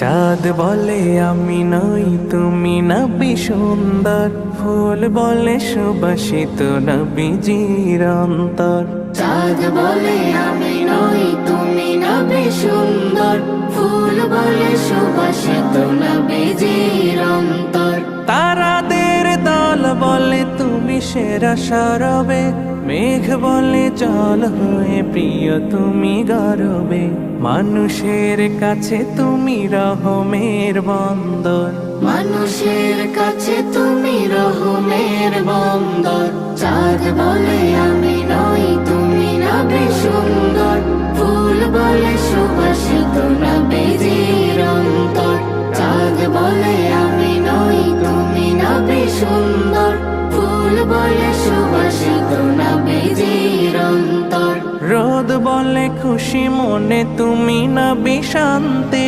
চাঁদ বলে আমি নই তুমি নবী সুন্দর, ফুল বলে সুবাসিত নবীজির অন্তর। চাঁদ বলে আমি নই তুমি নবী সুন্দর, ফুল বলে সুবাসিত নবীজির অন্তর। তারাদের দল বলে তুমি সেরা সরবে, মেঘ বলে জল হয়ে প্রিয় তুমি গরবে। মানুষের কাছে তুমি রহমের বন্দর, মানুষের কাছে তুমি রহমের বন্দর। চাঁদ বলে আমি নই তুমি নবী সুন্দর, ফুল বলে সুবাসিত নবীজির অন্তর। চাঁদ বলে আমি নই তুমি নবী সুন্দর, ফুল বলে সুবাসিত নবীজির অন্তর। রোদ বলে খুশি মনে তুমি নবী শান্তি।